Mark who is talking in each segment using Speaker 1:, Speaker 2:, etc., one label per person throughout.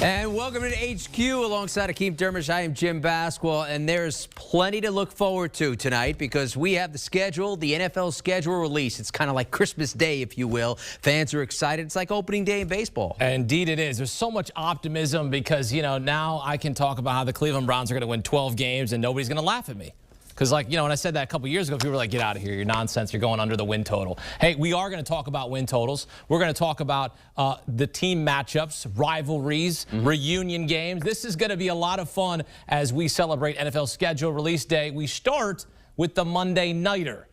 Speaker 1: And welcome to HQ alongside Akeem Dermish. I am Jim Basquel, and there's plenty to look forward to tonight because we have the NFL schedule release. It's kind of like Christmas Day, if you will. Fans are excited. It's like opening day in baseball.
Speaker 2: Indeed it is. There's so much optimism because, now I can talk about how the Cleveland Browns are going to win 12 games and nobody's going to laugh at me. Because, when I said that a couple years ago, people were like, get out of here. You're nonsense. You're going under the win total. Hey, we are going to talk about win totals. We're going to talk about the team matchups, rivalries, reunion games. This is going to be a lot of fun as we celebrate NFL schedule release day. We start with the Monday Nighter.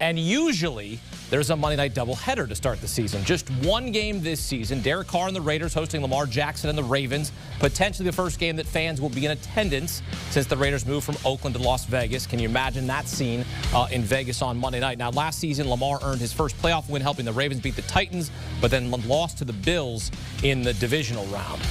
Speaker 2: And usually, there's a Monday night doubleheader to start the season. Just one game this season. Derek Carr and the Raiders hosting Lamar Jackson and the Ravens. Potentially the first game that fans will be in attendance since the Raiders moved from Oakland to Las Vegas. Can you imagine that scene in Vegas on Monday night? Now, last season, Lamar earned his first playoff win, helping the Ravens beat the Titans, but then lost to the Bills in the divisional round.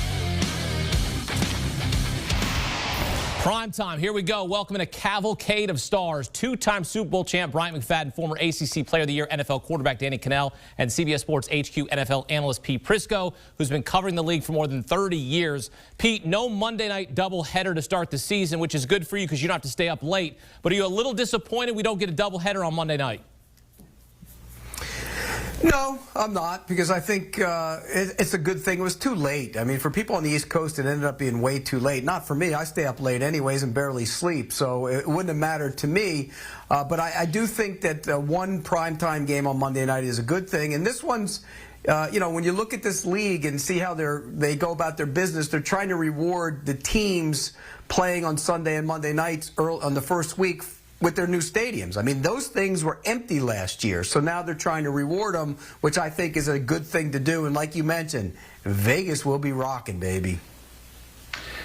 Speaker 2: Prime time, here we go. Welcoming a cavalcade of stars. Two-time Super Bowl champ Bryant McFadden, former ACC Player of the Year, NFL quarterback Danny Cannell, and CBS Sports HQ NFL analyst Pete Prisco, who's been covering the league for more than 30 years. Pete, no Monday night doubleheader to start the season, which is good for you because you don't have to stay up late. But are you a little disappointed we don't get a doubleheader on Monday night?
Speaker 3: No, I'm not, because I think it's a good thing. It was too late. I mean, for people on the East Coast, it ended up being way too late. Not for me. I stay up late anyways and barely sleep, so it wouldn't have mattered to me. But I do think that one primetime game on Monday night is a good thing. And this one's, when you look at this league and see how they go about their business, they're trying to reward the teams playing on Sunday and Monday nights on the first week with their new stadiums. I mean, those things were empty last year, so now they're trying to reward them, which I think is a good thing to do. And like you mentioned, Vegas will be rocking, baby.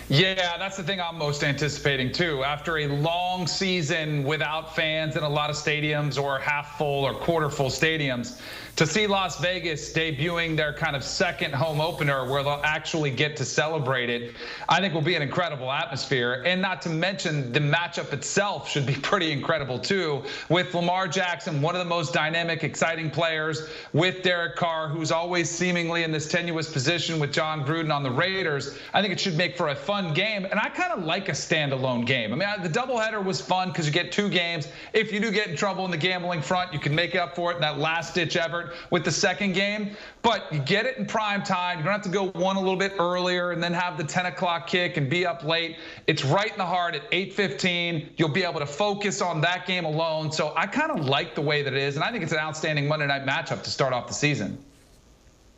Speaker 4: Yeah, that's the thing I'm most anticipating, too. After a long season without fans in a lot of stadiums or half full or quarter full stadiums, to see Las Vegas debuting their kind of second home opener where they'll actually get to celebrate it, I think will be an incredible atmosphere. And not to mention the matchup itself should be pretty incredible, too, with Lamar Jackson, one of the most dynamic, exciting players, with Derek Carr, who's always seemingly in this tenuous position with John Gruden on the Raiders. I think it should make for a fun game, and I kind of like a standalone game. I mean, the doubleheader was fun because you get two games. If you do get in trouble in the gambling front, you can make up for it in that last-ditch effort with the second game, but you get it in prime time. You don't have to go one a little bit earlier and then have the 10 o'clock kick and be up late. It's right in the heart at 8:15. You'll be able to focus on that game alone. So I kind of like the way that it is, and I think it's an outstanding Monday night matchup to start off the season.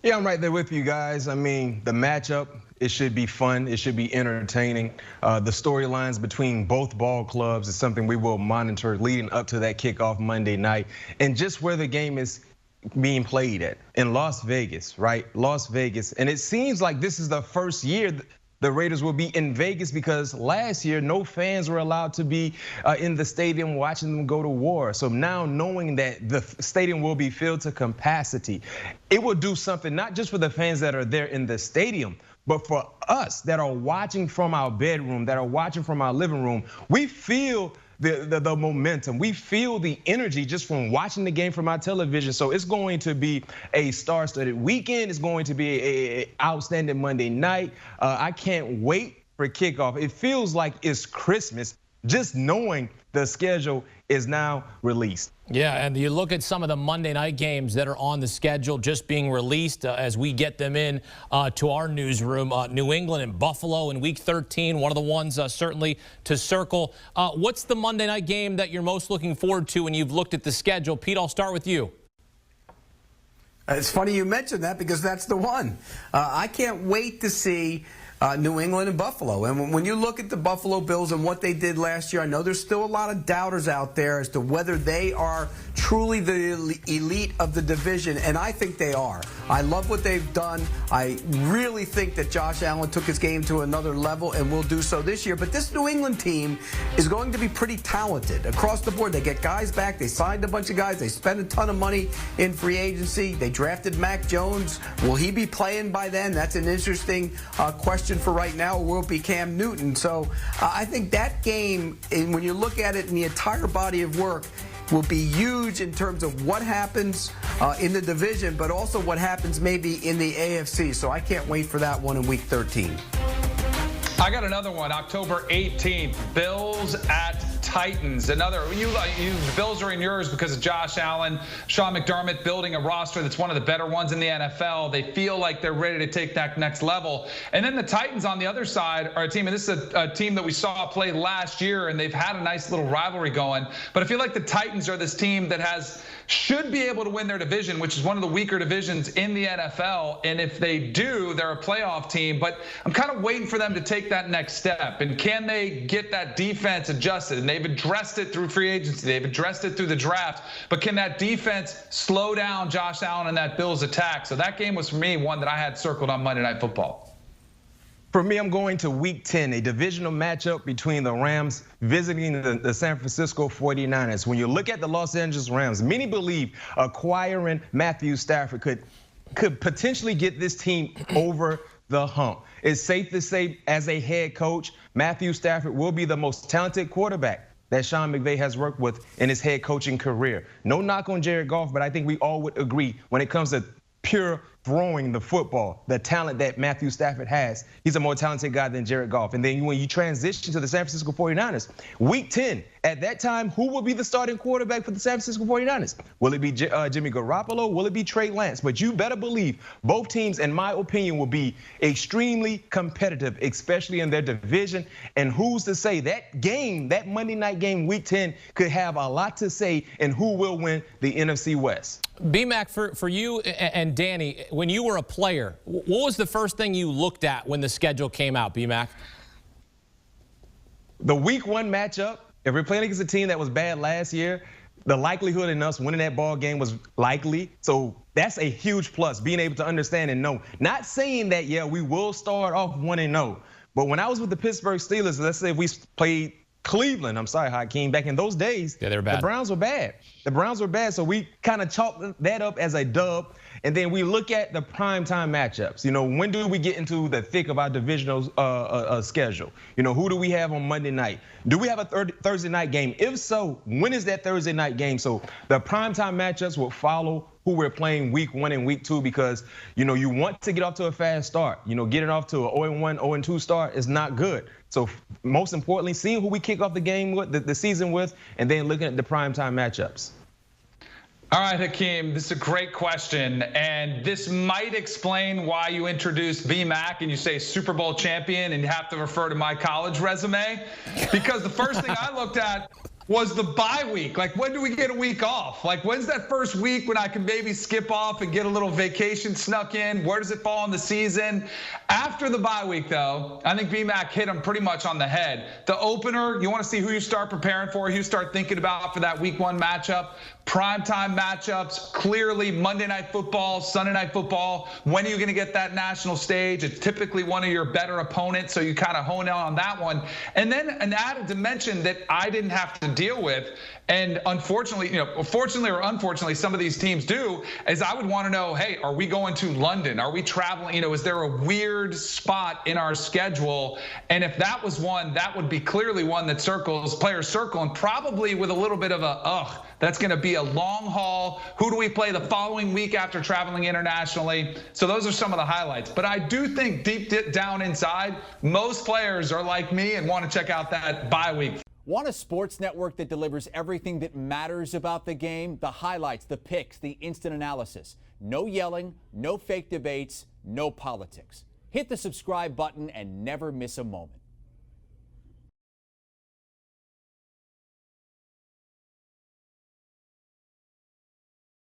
Speaker 5: Yeah, I'm right there with you guys. I mean, the matchup, it should be fun. It should be entertaining. The storylines between both ball clubs is something we will monitor leading up to that kickoff Monday night. And just where the game is being played at in Las Vegas, right? Las Vegas. And it seems like this is the first year the Raiders will be in Vegas because last year no fans were allowed to be in the stadium watching them go to war. So now knowing that the stadium will be filled to capacity, it will do something not just for the fans that are there in the stadium, but for us that are watching from our bedroom, that are watching from our living room. We feel the momentum. We feel the energy just from watching the game from our television. So it's going to be a star-studded weekend. It's going to be an outstanding Monday night. I can't wait for kickoff. It feels like it's Christmas just knowing the schedule is now released.
Speaker 2: Yeah, and you look at some of the Monday night games that are on the schedule just being released as we get them in to our newsroom. New England and Buffalo in Week 13, one of the ones certainly to circle. What's the Monday night game that you're most looking forward to when you've looked at the schedule? Pete, I'll start with you.
Speaker 3: It's funny you mentioned that because that's the one. I can't wait to see New England and Buffalo. And when you look at the Buffalo Bills and what they did last year, I know there's still a lot of doubters out there as to whether they are truly the elite of the division, and I think they are. I love what they've done. I really think that Josh Allen took his game to another level and will do so this year. But this New England team is going to be pretty talented across the board. They get guys back. They signed a bunch of guys. They spent a ton of money in free agency. They drafted Mac Jones. Will he be playing by then? That's an interesting question for right now. Or will it be Cam Newton? So I think that game, and when you look at it in the entire body of work, will be huge in terms of what happens in the division, but also what happens maybe in the AFC. So I can't wait for that one in Week 13.
Speaker 4: I got another one, October 18th, Bills at Titans. Another, the Bills are in yours because of Josh Allen, Sean McDermott building a roster that's one of the better ones in the NFL. They feel like they're ready to take that next level. And then the Titans on the other side are a team, and this is a team that we saw play last year, and they've had a nice little rivalry going. But I feel like the Titans are this team that should be able to win their division, which is one of the weaker divisions in the NFL. And if they do, they're a playoff team. But I'm kind of waiting for them to take that next step. And can they get that defense adjusted? And they've addressed it through free agency. They've addressed it through the draft. But can that defense slow down Josh Allen and that Bills attack? So that game was, for me, one that I had circled on Monday Night Football.
Speaker 5: For me, I'm going to Week 10, a divisional matchup between the Rams visiting the San Francisco 49ers. When you look at the Los Angeles Rams, many believe acquiring Matthew Stafford could potentially get this team over the hump. It's safe to say, as a head coach, Matthew Stafford will be the most talented quarterback that Sean McVay has worked with in his head coaching career. No knock on Jared Goff, but I think we all would agree when it comes to pure throwing the football, the talent that Matthew Stafford has, he's a more talented guy than Jared Goff. And then when you transition to the San Francisco 49ers, Week 10, at that time, who will be the starting quarterback for the San Francisco 49ers? Will it be Jimmy Garoppolo? Will it be Trey Lance? But you better believe both teams, in my opinion, will be extremely competitive, especially in their division. And who's to say that game, that Monday night game, Week 10, could have a lot to say in who will win the NFC West.
Speaker 2: B-Mac, for you and Danny, when you were a player, what was the first thing you looked at when the schedule came out, B-Mac?
Speaker 5: The Week 1 matchup, if we're playing against a team that was bad last year, the likelihood in us winning that ball game was likely. So that's a huge plus, being able to understand and know. Not saying that, yeah, we will start off 1-0. But when I was with the Pittsburgh Steelers, let's say if we played Cleveland, I'm sorry, Hakeem, back in those days,
Speaker 2: yeah, they were bad.
Speaker 5: The Browns were bad. The Browns were bad, so we kind of chalked that up as a dub. And then we look at the primetime matchups. You know, when do we get into the thick of our divisional schedule? You know, who do we have on Monday night? Do we have a Thursday night game? If so, when is that Thursday night game? So the primetime matchups will follow who we're playing Week 1 and Week 2 because, you know, you want to get off to a fast start. You know, getting off to an 0-1, 0-2 start is not good. So most importantly, seeing who we kick off the game with, the season with, and then looking at the primetime matchups.
Speaker 4: All right, Hakeem, this is a great question, and this might explain why you introduced B-Mac and you say Super Bowl champion and you have to refer to my college resume, because the first thing I looked at was the bye week. Like, when do we get a week off? Like, when's that first week when I can maybe skip off and get a little vacation snuck in? Where does it fall in the season? After the bye week, though, I think B-Mac hit him pretty much on the head. The opener, you want to see who you start preparing for, who you start thinking about for that Week 1 matchup. Primetime matchups, clearly Monday Night Football, Sunday Night Football. When are you going to get that national stage? It's typically one of your better opponents, so you kind of hone in on that one. And then an added dimension that I didn't have to deal with, and unfortunately, you know, fortunately or unfortunately, some of these teams do, is I would want to know, hey, are we going to London? Are we traveling? You know, is there a weird spot in our schedule? And if that was one, that would be clearly one that players circle, and probably with a little bit of a, that's going to be a long haul. Who do we play the following week after traveling internationally? So those are some of the highlights. But I do think deep down inside, most players are like me and want to check out that bye week.
Speaker 6: Want a sports network that delivers everything that matters about the game? The highlights, the picks, the instant analysis. No yelling, no fake debates, no politics. Hit the subscribe button and never miss a moment.